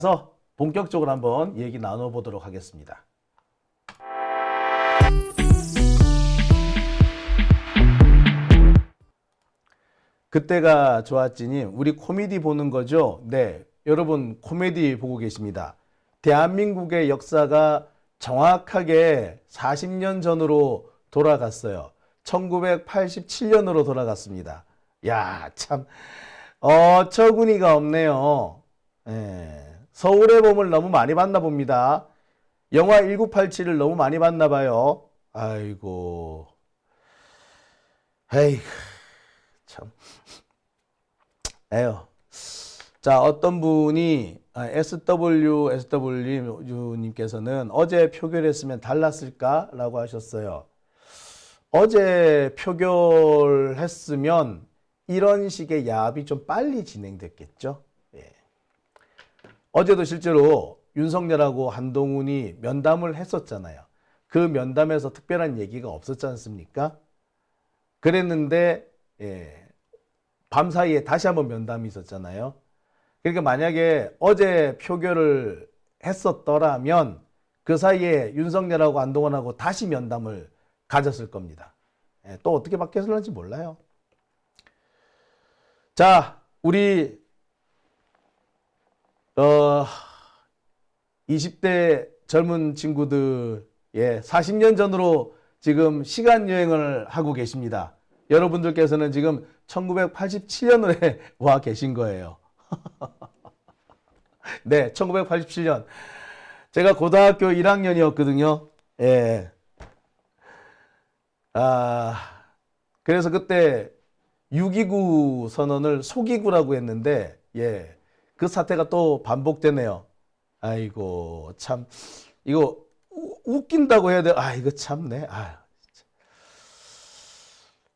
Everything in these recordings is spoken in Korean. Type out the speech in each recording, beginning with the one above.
그래서 본격적으로 한번 얘기 나눠보도록 하겠습니다. 그때가 좋았지님, 우리 코미디 보는 거죠? 네, 여러분 코미디 보고 계십니다. 대한민국의 역사가 정확하게 40년 전으로 돌아갔어요. 1987년으로 돌아갔습니다. 야, 참 어처구니가 없네요. 서울의 봄을 너무 많이 봤나 봅니다. 영화 1987을 너무 많이 봤나 봐요. 아이고, 에이, 참, 에휴. 자, 어떤 분이 SW님께서는 어제 표결했으면 달랐을까라고 하셨어요. 어제 표결했으면 이런 식의 야합이 좀 빨리 진행됐겠죠. 예. 어제도 실제로 윤석열하고 한동훈이 면담을 했었잖아요. 그 면담에서 특별한 얘기가 없었지 않습니까? 그랬는데 밤사이에 다시 한번 면담이 있었잖아요. 그러니까 만약에 어제 표결을 했었더라면 그 사이에 윤석열하고 한동훈하고 다시 면담을 가졌을 겁니다. 또 어떻게 바뀌었을지 몰라요. 자, 우리 20대 젊은 친구들 40년 전으로 지금 시간여행을 하고 계십니다. 여러분들께서는 지금 1987년에 와 계신 거예요. 네, 1987년. 제가 고등학교 1학년이었거든요. 예. 그래서 그때 6.29 선언을 속이구라고 했는데, 예. 그 사태가 또 반복되네요. 아이고, 참. 이거 웃긴다고 해야 돼. 이거 참네.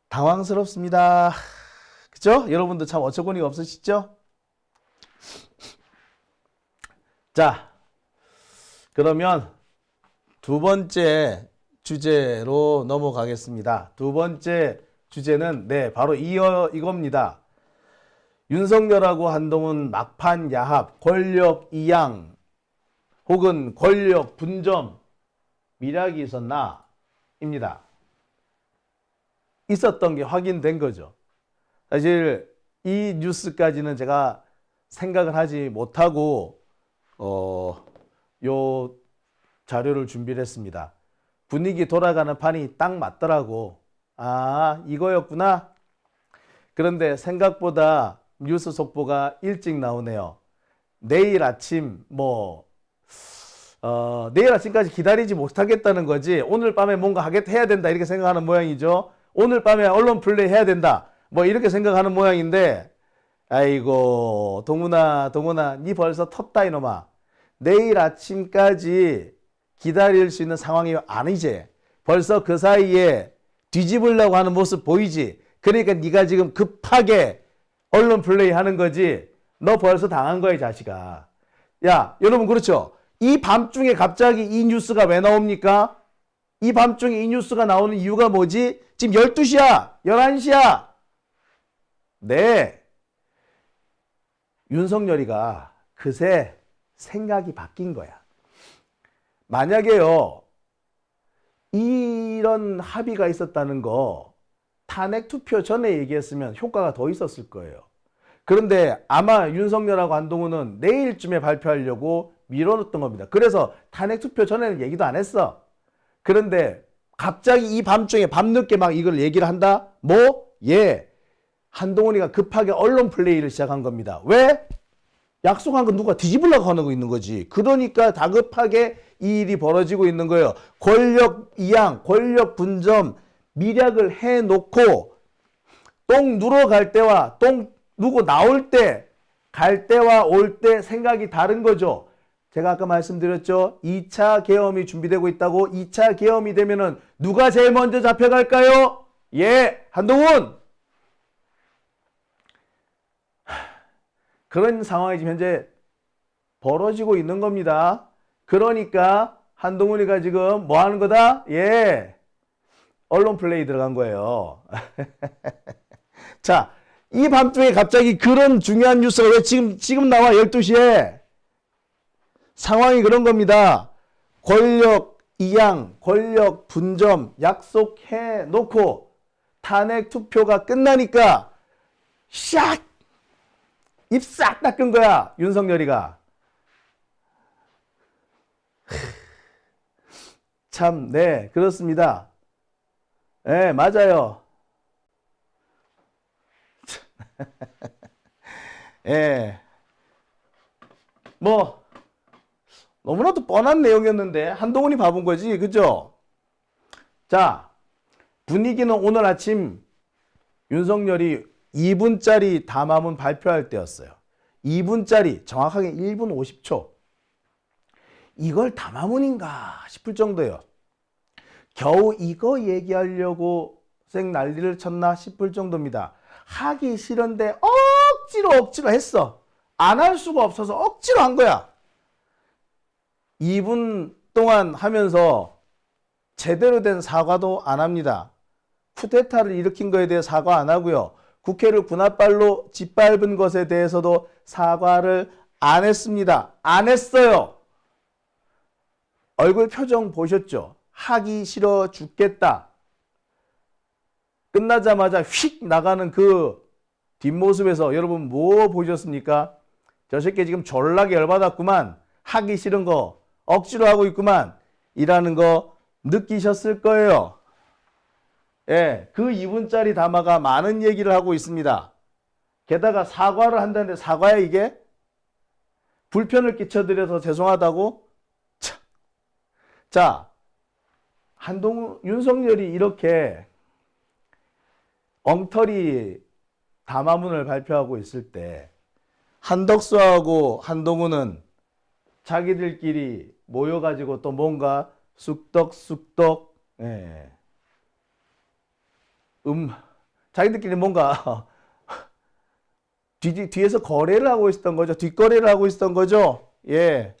당황스럽습니다. 그죠? 여러분들 참 어처구니가 없으시죠? 자, 그러면 두 번째 주제로 넘어가겠습니다. 두 번째 주제는 바로 이겁니다. 윤석열하고 한동훈 막판 야합, 권력 이양 혹은 권력 분점 미락이 있었나? 입니다. 있었던 게 확인된 거죠. 사실 이 뉴스까지는 제가 생각을 하지 못하고 요 자료를 준비를 했습니다. 분위기 돌아가는 판이 딱 맞더라고. 이거였구나. 그런데 생각보다 뉴스 속보가 일찍 나오네요. 내일 아침 내일 아침까지 기다리지 못하겠다는 거지. 오늘 밤에 뭔가 해야 된다 이렇게 생각하는 모양이죠. 오늘 밤에 언론 플레이 해야 된다 이렇게 생각하는 모양인데, 아이고 동훈아 니 벌써 텄다 이놈아. 내일 아침까지 기다릴 수 있는 상황이 아니지. 벌써 그 사이에 뒤집으려고 하는 모습 보이지. 그러니까 네가 지금 급하게 언론 플레이 하는 거지. 너 벌써 당한 거야 이 자식아. 야, 여러분 그렇죠? 이 밤중에 갑자기 이 뉴스가 왜 나옵니까? 이 밤중에 이 뉴스가 나오는 이유가 뭐지? 지금 12시야 11시야. 네, 윤석열이가 그새 생각이 바뀐 거야. 만약에요 이런 합의가 있었다는 거 탄핵 투표 전에 얘기했으면 효과가 더 있었을 거예요. 그런데 아마 윤석열하고 한동훈은 내일쯤에 발표하려고 미뤄놓던 겁니다. 그래서 탄핵 투표 전에는 얘기도 안 했어. 그런데 갑자기 이 밤중에 밤늦게 막 이걸 얘기를 한다? 한동훈이가 급하게 언론 플레이를 시작한 겁니다. 왜? 약속한 거 누가 뒤집으려고 하는 거 있는 거지. 그러니까 다급하게 이 일이 벌어지고 있는 거예요. 권력 이양, 권력 분점, 미략을 해놓고 똥 누러 갈 때와 똥 누고 나올 때, 갈 때와 올 때 생각이 다른 거죠. 제가 아까 말씀드렸죠. 2차 계엄이 준비되고 있다고. 2차 계엄이 되면은 누가 제일 먼저 잡혀갈까요? 한동훈! 그런 상황이 지금 현재 벌어지고 있는 겁니다. 그러니까 한동훈이가 지금 뭐 하는 거다? 언론 플레이 들어간 거예요. 자, 이 밤중에 갑자기 그런 중요한 뉴스가 왜 지금 나와 12시에? 상황이 그런 겁니다. 권력 이양, 권력 분점 약속해 놓고 탄핵 투표가 끝나니까 샥! 입 싹 닦은 거야, 윤석열이가. 참, 네, 그렇습니다. 네, 맞아요. 예. 뭐, 너무나도 뻔한 내용이었는데, 한동훈이 바본 거지, 그죠? 자, 분위기는 오늘 아침 윤석열이 2분짜리 담화문 발표할 때였어요. 2분짜리, 정확하게 1분 50초. 이걸 담화문인가 싶을 정도예요. 겨우 이거 얘기하려고 생 난리를 쳤나 싶을 정도입니다. 하기 싫은데 억지로 했어. 안 할 수가 없어서 억지로 한 거야. 2분 동안 하면서 제대로 된 사과도 안 합니다. 쿠데타를 일으킨 거에 대해 사과 안 하고요. 국회를 군홧발로 짓밟은 것에 대해서도 사과를 안 했습니다. 안 했어요. 얼굴 표정 보셨죠? 하기 싫어 죽겠다. 끝나자마자 휙 나가는 그 뒷모습에서 여러분 뭐 보셨습니까? 저 새끼 지금 졸라게 열받았구만. 하기 싫은 거 억지로 하고 있구만. 이라는 거 느끼셨을 거예요. 예, 그 2분짜리 담화가 많은 얘기를 하고 있습니다. 게다가 사과를 한다는데 사과야 이게? 불편을 끼쳐드려서 죄송하다고? 자, 윤석열이 이렇게 엉터리 담화문을 발표하고 있을 때 한덕수하고 한동훈은 자기들끼리 모여가지고 또 뭔가 쑥덕쑥덕 자기들끼리 뭔가 뒤에서 거래를 하고 있었던 거죠. 뒷거래를 하고 있었던 거죠. 예.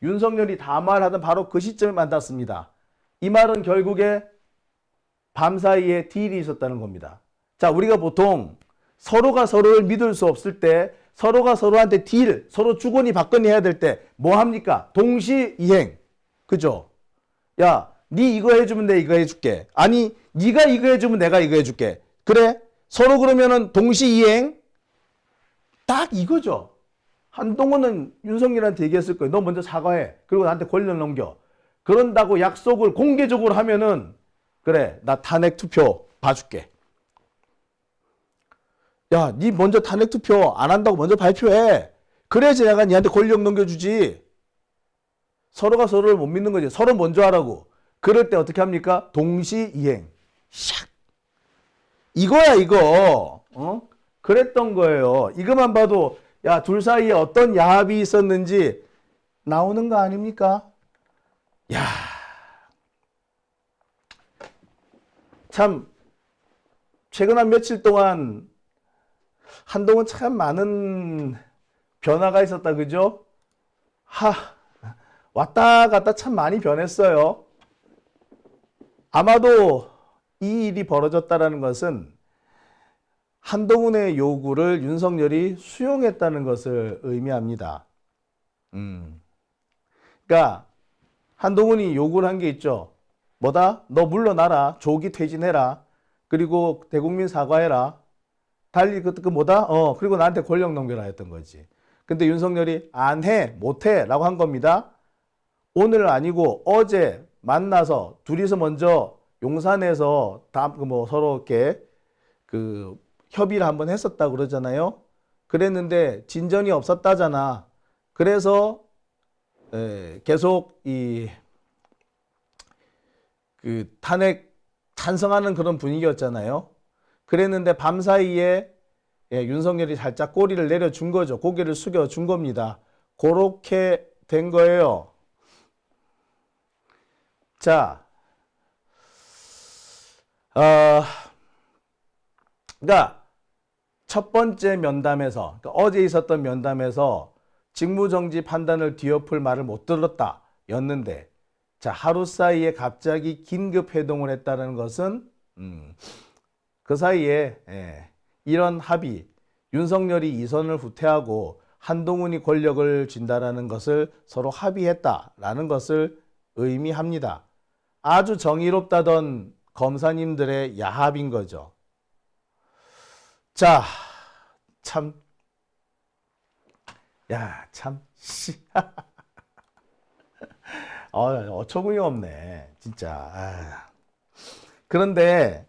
윤석열이 담화를 하던 바로 그 시점에 만났습니다. 이 말은 결국에 밤사이에 딜이 있었다는 겁니다. 자, 우리가 보통 서로가 서로를 믿을 수 없을 때 서로가 서로한테 딜, 서로 주거니 받거니 해야 될 때 뭐 합니까? 동시이행. 그죠? 야, 니 이거 해주면 내가 이거 해줄게. 아니, 니가 이거 해주면 내가 이거 해줄게. 그래? 서로 그러면은 동시이행? 딱 이거죠. 한동훈은 윤석열한테 얘기했을 거예요. 너 먼저 사과해. 그리고 나한테 권력 넘겨. 그런다고 약속을 공개적으로 하면은 그래, 나 탄핵 투표 봐줄게. 야, 니 먼저 탄핵 투표 안 한다고 먼저 발표해. 그래야지 내가 니한테 권력 넘겨주지. 서로가 서로를 못 믿는 거지. 서로 먼저 하라고. 그럴 때 어떻게 합니까? 동시이행. 샥. 이거야 이거. 그랬던 거예요. 이것만 봐도 야, 둘 사이에 어떤 야합이 있었는지 나오는 거 아닙니까? 야, 참 최근 한 며칠 동안 한동훈 참 많은 변화가 있었다, 그죠? 왔다 갔다 참 많이 변했어요. 아마도 이 일이 벌어졌다는 것은 한동훈의 요구를 윤석열이 수용했다는 것을 의미합니다. 그러니까 한동훈이 요구를 한 게 있죠. 뭐다? 너 물러나라. 조기 퇴진해라. 그리고 대국민 사과해라. 달리 그 뭐다? 그리고 나한테 권력 넘겨라 했던 거지. 근데 윤석열이 안 해, 못 해 라고 한 겁니다. 오늘 아니고 어제 만나서 둘이서 먼저 용산에서 서로 이렇게 협의를 한번 했었다고 그러잖아요. 그랬는데 진전이 없었다잖아. 그래서 계속 탄핵 찬성하는 그런 분위기였잖아요. 그랬는데 밤사이에 윤석열이 살짝 꼬리를 내려준 거죠. 고개를 숙여준 겁니다. 그렇게 된 거예요. 자, 그러니까 첫 번째 면담에서, 그러니까 어제 있었던 면담에서 직무정지 판단을 뒤엎을 말을 못 들었다 였는데, 자, 하루 사이에 갑자기 긴급 회동을 했다는 것은 그 사이에 이런 합의, 윤석열이 이선을 후퇴하고 한동훈이 권력을 쥔다라는 것을 서로 합의했다라는 것을 의미합니다. 아주 정의롭다던 검사님들의 야합인 거죠. 자, 참, 야, 참, 씨. 어처구니 없네, 진짜. 그런데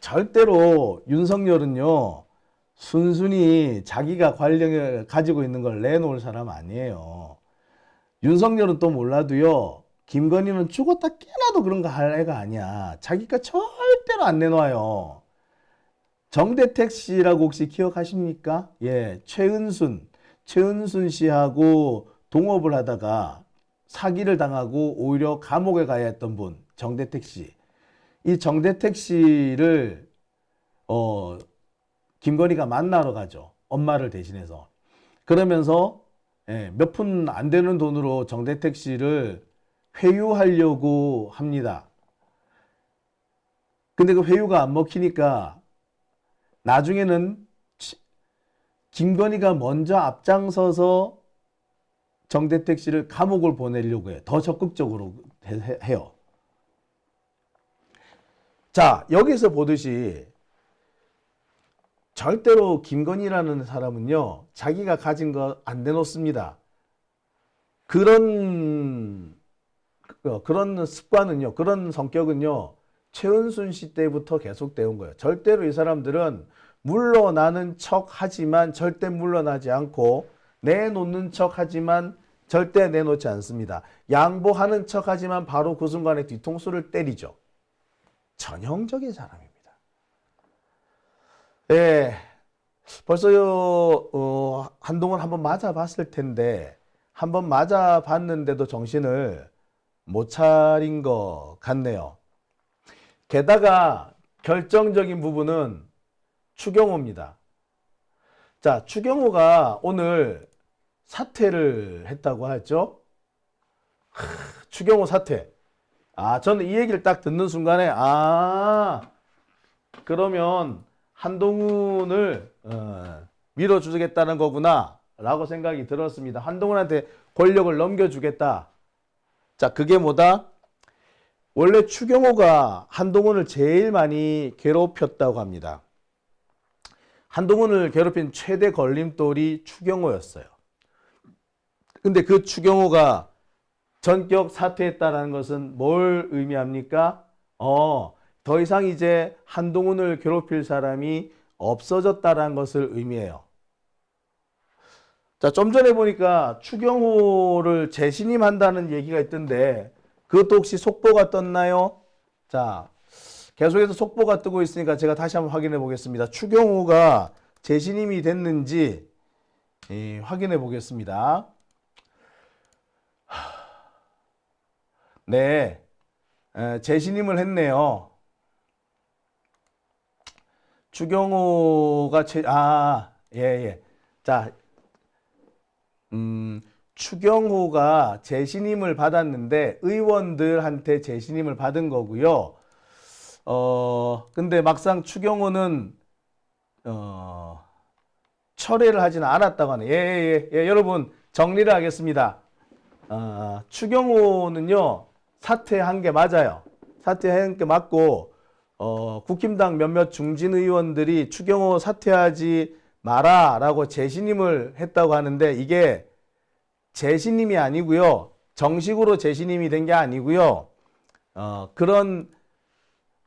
절대로 윤석열은요, 순순히 자기가 권력을 가지고 있는 걸 내놓을 사람 아니에요. 윤석열은 또 몰라도요, 김건희는 죽었다 깨나도 그런 거 할 애가 아니야. 자기가 절대로 안 내놔요. 정대택 씨라고 혹시 기억하십니까? 예, 최은순 씨하고 동업을 하다가 사기를 당하고 오히려 감옥에 가야 했던 분, 정대택 씨. 이 정대택 씨를 김건희가 만나러 가죠. 엄마를 대신해서. 그러면서 몇 푼 안 되는 돈으로 정대택 씨를 회유하려고 합니다. 근데 그 회유가 안 먹히니까 나중에는 김건희가 먼저 앞장서서 정대택 씨를 감옥을 보내려고 해요. 더 적극적으로 해요. 자, 여기서 보듯이 절대로 김건희라는 사람은요, 자기가 가진 거 안 내놓습니다. 그런 습관은요, 그런 성격은요, 최은순 씨 때부터 계속되어 온 거예요. 절대로 이 사람들은 물러나는 척 하지만 절대 물러나지 않고, 내놓는 척 하지만 절대 내놓지 않습니다. 양보하는 척 하지만 바로 그 순간에 뒤통수를 때리죠. 전형적인 사람입니다. 예, 벌써 한동안 한번 맞아봤을 텐데, 한번 맞아봤는데도 정신을 못 차린 것 같네요. 게다가 결정적인 부분은 추경호입니다. 자, 추경호가 오늘 사퇴를 했다고 하죠. 추경호 사퇴. 저는 이 얘기를 딱 듣는 순간에 그러면 한동훈을 밀어주겠다는 거구나 라고 생각이 들었습니다. 한동훈한테 권력을 넘겨주겠다. 자, 그게 뭐다? 원래 추경호가 한동훈을 제일 많이 괴롭혔다고 합니다. 한동훈을 괴롭힌 최대 걸림돌이 추경호였어요. 근데 그 추경호가 전격 사퇴했다는 것은 뭘 의미합니까? 더 이상 이제 한동훈을 괴롭힐 사람이 없어졌다는 것을 의미해요. 자, 좀 전에 보니까 추경호를 재신임한다는 얘기가 있던데, 그것도 혹시 속보가 떴나요? 자, 계속해서 속보가 뜨고 있으니까 제가 다시 한번 확인해 보겠습니다. 추경호가 재신임이 됐는지 확인해 보겠습니다. 네, 재신임을 했네요. 추경호가 자, 추경호가 재신임을 받았는데 의원들한테 재신임을 받은 거고요. 근데 막상 추경호는 철회를 하지는 않았다고 하네. 예, 여러분 정리를 하겠습니다. 추경호는요, 사퇴한 게 맞아요. 사퇴한 게 맞고, 국힘당 몇몇 중진 의원들이 추경호 사퇴하지 마라라고 재신임을 했다고 하는데, 이게 재신임이 아니고요, 정식으로 재신임이 된 게 아니고요, 그런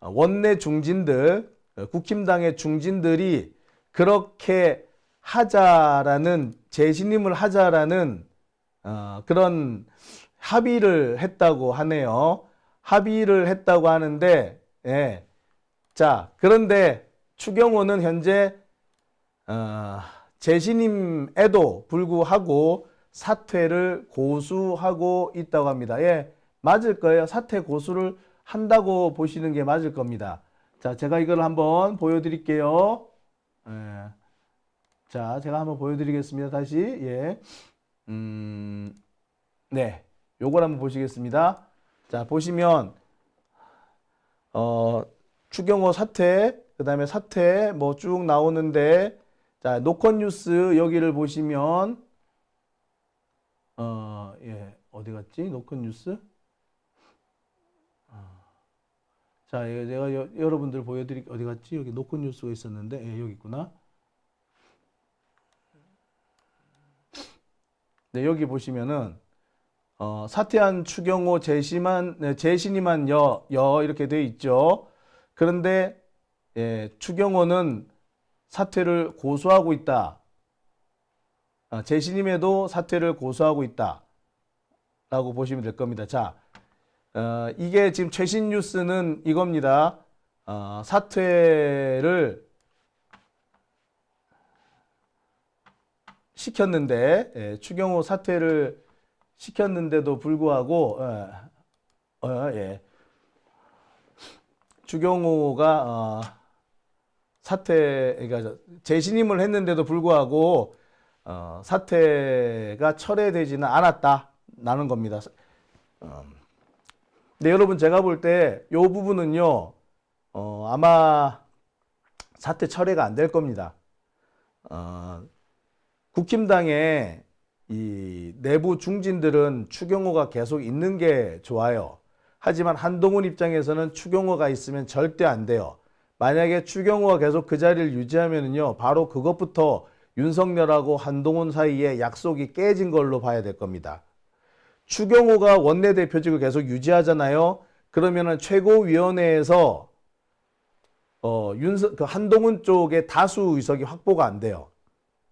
원내 중진들, 국힘당의 중진들이 그렇게 하자라는, 재신임을 하자라는 그런 합의를 했다고 하네요. 합의를 했다고 하는데, 예. 자, 그런데 추경호는 현재 재신임에도 불구하고 사퇴를 고수하고 있다고 합니다. 예, 맞을 거예요. 사퇴 고수를 한다고 보시는 게 맞을 겁니다. 자, 제가 이걸 한번 보여드릴게요. 예. 자, 제가 한번 보여드리겠습니다. 다시. 예. 네, 요걸 한번 보시겠습니다. 자, 보시면 추경호 사퇴, 그 다음에 사퇴 뭐 쭉 나오는데, 자, 노컷뉴스 여기를 보시면 예, 어디 갔지? 노컷뉴스? 자, 내가 여러분들 보여드릴게요. 어디 갔지? 여기 노컷뉴스가 있었는데, 예, 여기 있구나. 네, 여기 보시면은 사퇴한 추경호 재신임한 여 이렇게 돼 있죠. 그런데 예, 추경호는 사퇴를 고수하고 있다. 재신임에도 사퇴를 고수하고 있다. 라고 보시면 될 겁니다. 자, 이게 지금 최신 뉴스는 이겁니다. 사퇴를 시켰는데, 예, 추경호 사퇴를 시켰는데도 불구하고, 예, 추경호가 그러니까 재신임을 했는데도 불구하고 사퇴가 철회되지는 않았다라는 겁니다. 근데 여러분 제가 볼 때 이 부분은요, 아마 사퇴 철회가 안 될 겁니다. 국힘당의 이 내부 중진들은 추경호가 계속 있는 게 좋아요. 하지만 한동훈 입장에서는 추경호가 있으면 절대 안 돼요. 만약에 추경호가 계속 그 자리를 유지하면은요, 바로 그것부터 윤석열하고 한동훈 사이에 약속이 깨진 걸로 봐야 될 겁니다. 추경호가 원내대표직을 계속 유지하잖아요. 그러면은 최고위원회에서 한동훈 쪽에 다수 의석이 확보가 안 돼요.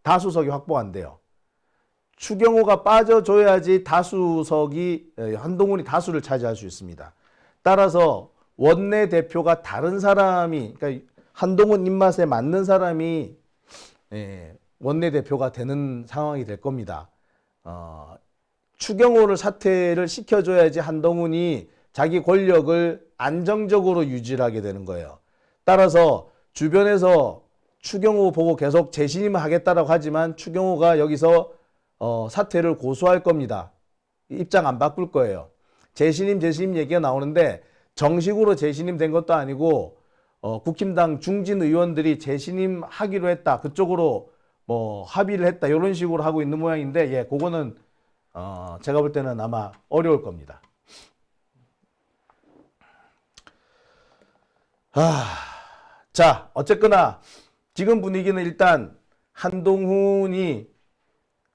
다수석이 확보 안 돼요. 추경호가 빠져줘야지 다수석이 한동훈이 다수를 차지할 수 있습니다. 따라서 원내대표가 다른 사람이, 그러니까 한동훈 입맛에 맞는 사람이 원내대표가 되는 상황이 될 겁니다. 추경호를 사퇴를 시켜줘야지 한동훈이 자기 권력을 안정적으로 유지를 하게 되는 거예요. 따라서 주변에서 추경호 보고 계속 재신임을 하겠다라고 하지만 추경호가 여기서 사퇴를 고수할 겁니다. 입장 안 바꿀 거예요. 재신임 얘기가 나오는데 정식으로 재신임된 것도 아니고 국힘당 중진 의원들이 재신임하기로 했다. 그쪽으로 뭐 합의를 했다. 이런 식으로 하고 있는 모양인데, 예, 그거는 제가 볼 때는 아마 어려울 겁니다. 자, 어쨌거나 지금 분위기는 일단 한동훈이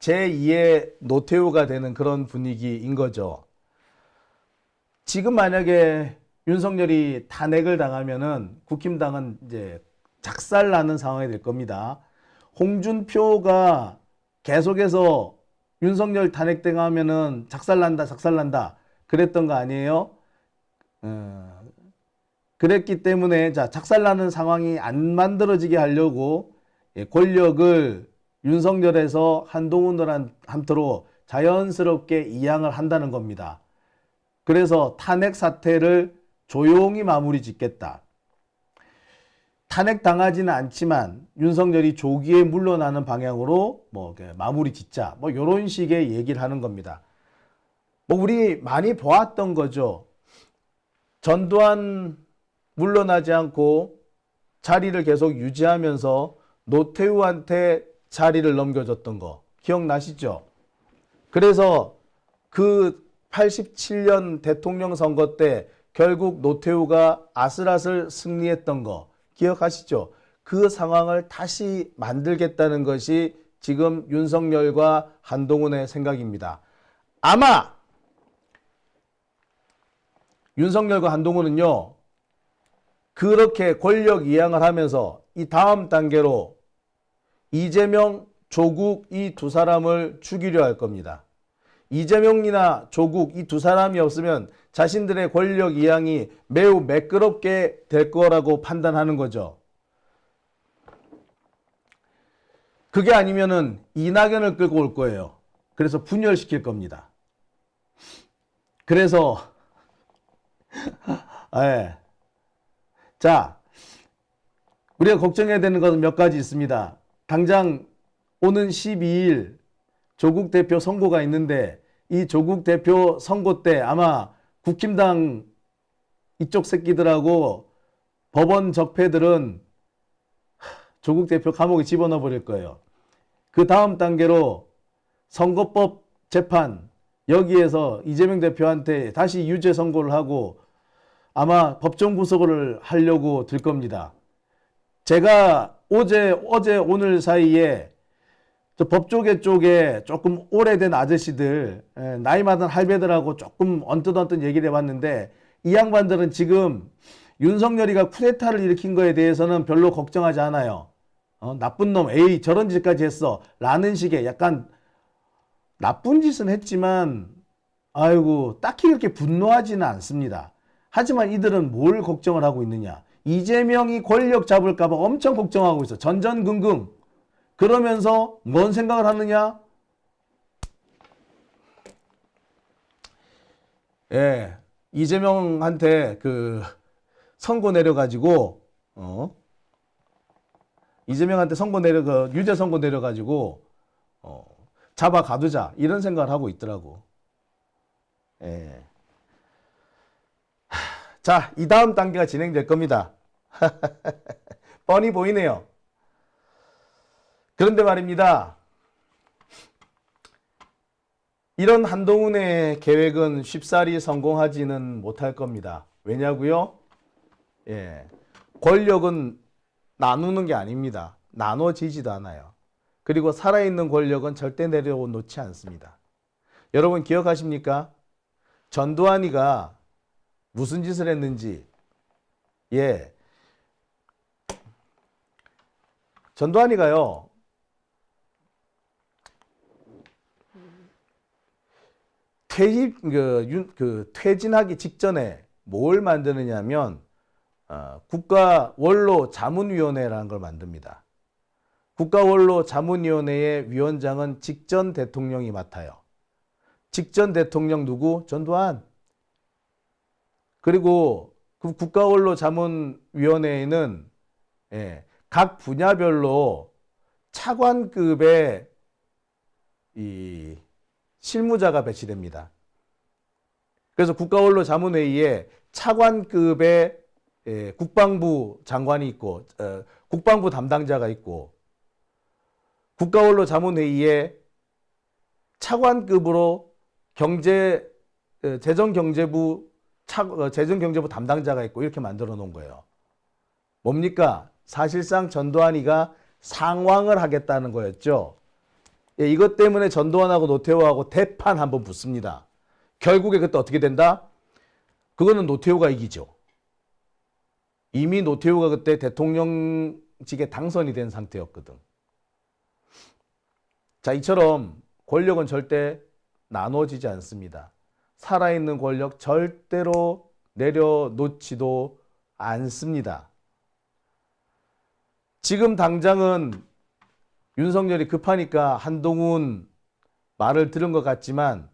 제2의 노태우가 되는 그런 분위기인 거죠. 지금 만약에 윤석열이 탄핵을 당하면은 국힘당은 이제 작살나는 상황이 될 겁니다. 홍준표가 계속해서 윤석열 탄핵당하면은 작살난다 그랬던 거 아니에요? 그랬기 때문에 자, 작살나는 상황이 안 만들어지게 하려고 권력을 윤석열에서 한동훈한테로 자연스럽게 이양을 한다는 겁니다. 그래서 탄핵 사태를 조용히 마무리 짓겠다. 탄핵 당하지는 않지만 윤석열이 조기에 물러나는 방향으로 뭐 마무리 짓자. 뭐 이런 식의 얘기를 하는 겁니다. 뭐 우리 많이 보았던 거죠. 전두환 물러나지 않고 자리를 계속 유지하면서 노태우한테 자리를 넘겨줬던 거 기억나시죠? 그래서 그 87년 대통령 선거 때 결국 노태우가 아슬아슬 승리했던 거 기억하시죠? 그 상황을 다시 만들겠다는 것이 지금 윤석열과 한동훈의 생각입니다. 아마 윤석열과 한동훈은요, 그렇게 권력 이양을 하면서 이 다음 단계로 이재명, 조국 이 두 사람을 죽이려 할 겁니다. 이재명이나 조국 이 두 사람이 없으면 자신들의 권력 이양이 매우 매끄럽게 될 거라고 판단하는 거죠. 그게 아니면은 이낙연을 끌고 올 거예요. 그래서 분열시킬 겁니다. 그래서 예. 자, 우리가 걱정해야 되는 것은 몇 가지 있습니다. 당장 오는 12일 조국 대표 선고가 있는데 이 조국 대표 선고 때 아마 국힘당 이쪽 새끼들하고 법원 적폐들은 조국 대표 감옥에 집어넣어 버릴 거예요. 그 다음 단계로 선거법 재판, 여기에서 이재명 대표한테 다시 유죄 선고를 하고 아마 법정 구속을 하려고 들 겁니다. 제가 어제 오늘 사이에 저 법조계 쪽에 조금 오래된 아저씨들, 나이 많은 할배들하고 조금 언뜻 얘기를 해봤는데, 이 양반들은 지금 윤석열이가 쿠데타를 일으킨 거에 대해서는 별로 걱정하지 않아요. 나쁜 놈, 에이 저런 짓까지 했어 라는 식의, 약간 나쁜 짓은 했지만 아이고 딱히 그렇게 분노하지는 않습니다. 하지만 이들은 뭘 걱정을 하고 있느냐, 이재명이 권력 잡을까 봐 엄청 걱정하고 있어. 전전긍긍. 그러면서 뭔 생각을 하느냐? 예, 이재명한테 그 선고 내려가지고, 이재명한테 유죄 선고 내려가지고, 잡아 가두자. 이런 생각을 하고 있더라고. 예. 자, 이 다음 단계가 진행될 겁니다. 뻔히 보이네요. 그런데 말입니다. 이런 한동훈의 계획은 쉽사리 성공하지는 못할 겁니다. 왜냐고요? 예, 권력은 나누는 게 아닙니다. 나눠지지도 않아요. 그리고 살아있는 권력은 절대 내려놓지 않습니다. 여러분 기억하십니까? 전두환이가 무슨 짓을 했는지. 예, 전두환이가요, 퇴진하기 직전에 뭘 만드느냐면 국가원로자문위원회라는 걸 만듭니다. 국가원로자문위원회의 위원장은 직전 대통령이 맡아요. 직전 대통령 누구? 전두환. 그리고 그 국가원로자문위원회에는 각 분야별로 차관급의 이 실무자가 배치됩니다. 그래서 국가원로자문회의에 차관급의 국방부 장관이 있고, 국방부 담당자가 있고, 국가원로자문회의에 차관급으로 재정경제부 담당자가 있고, 이렇게 만들어 놓은 거예요. 뭡니까? 사실상 전두환이가 상황을 하겠다는 거였죠. 예, 이것 때문에 전두환하고 노태우하고 대판 한번 붙습니다. 결국에 그때 어떻게 된다? 그거는 노태우가 이기죠. 이미 노태우가 그때 대통령직에 당선이 된 상태였거든. 자, 이처럼 권력은 절대 나눠지지 않습니다. 살아있는 권력 절대로 내려놓지도 않습니다. 지금 당장은 윤석열이 급하니까 한동훈 말을 들은 것 같지만,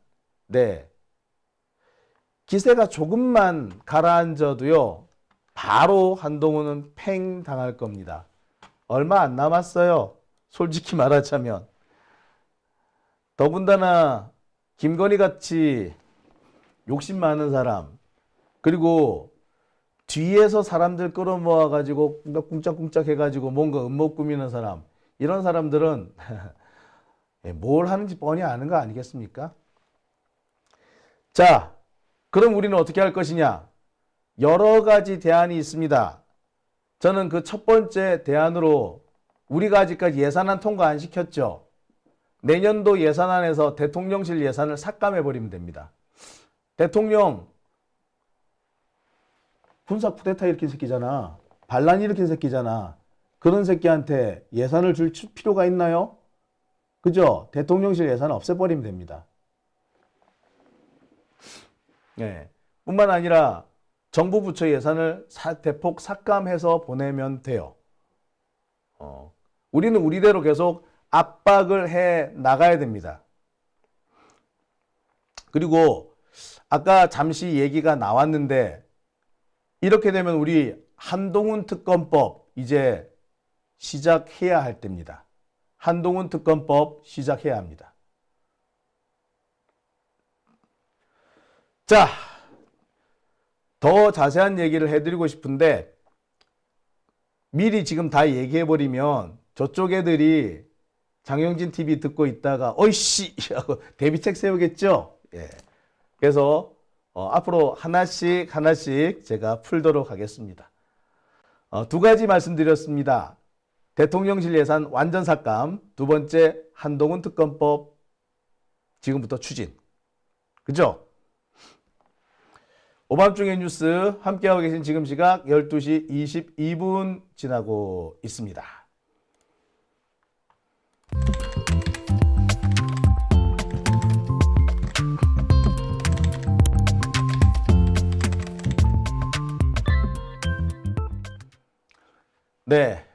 네, 기세가 조금만 가라앉아도요, 바로 한동훈은 팽 당할 겁니다. 얼마 안 남았어요. 솔직히 말하자면. 더군다나 김건희 같이 욕심 많은 사람, 그리고 뒤에서 사람들 끌어모아가지고 꿍짝꿍짝 해가지고 뭔가 음모 꾸미는 사람, 이런 사람들은 뭘 하는지 뻔히 아는 거 아니겠습니까? 자, 그럼 우리는 어떻게 할 것이냐? 여러 가지 대안이 있습니다. 저는 그 첫 번째 대안으로, 우리가 아직까지 예산안 통과 안 시켰죠. 내년도 예산안에서 대통령실 예산을 삭감해버리면 됩니다. 대통령 군사 쿠데타 일으킨 새끼잖아. 반란 일으킨 새끼잖아. 그런 새끼한테 예산을 줄 필요가 있나요? 그죠? 대통령실 예산을 없애버리면 됩니다. 네. 뿐만 아니라 정부 부처 예산을 대폭 삭감해서 보내면 돼요. 우리는 우리대로 계속 압박을 해 나가야 됩니다. 그리고 아까 잠시 얘기가 나왔는데, 이렇게 되면 우리 한동훈 특검법 이제 시작해야 할 때입니다. 한동훈 특검법 시작해야 합니다. 자, 더 자세한 얘기를 해드리고 싶은데, 미리 지금 다 얘기해버리면 저쪽 애들이 장영진 TV 듣고 있다가 어이씨 하고 대비책 세우겠죠. 예. 그래서 앞으로 하나씩 제가 풀도록 하겠습니다. 두 가지 말씀드렸습니다. 대통령실 예산 완전 삭감, 두 번째 한동훈 특검법 지금부터 추진. 그죠? 오밤중의 뉴스 함께하고 계신 지금 시각 12시 22분 지나고 있습니다. 네.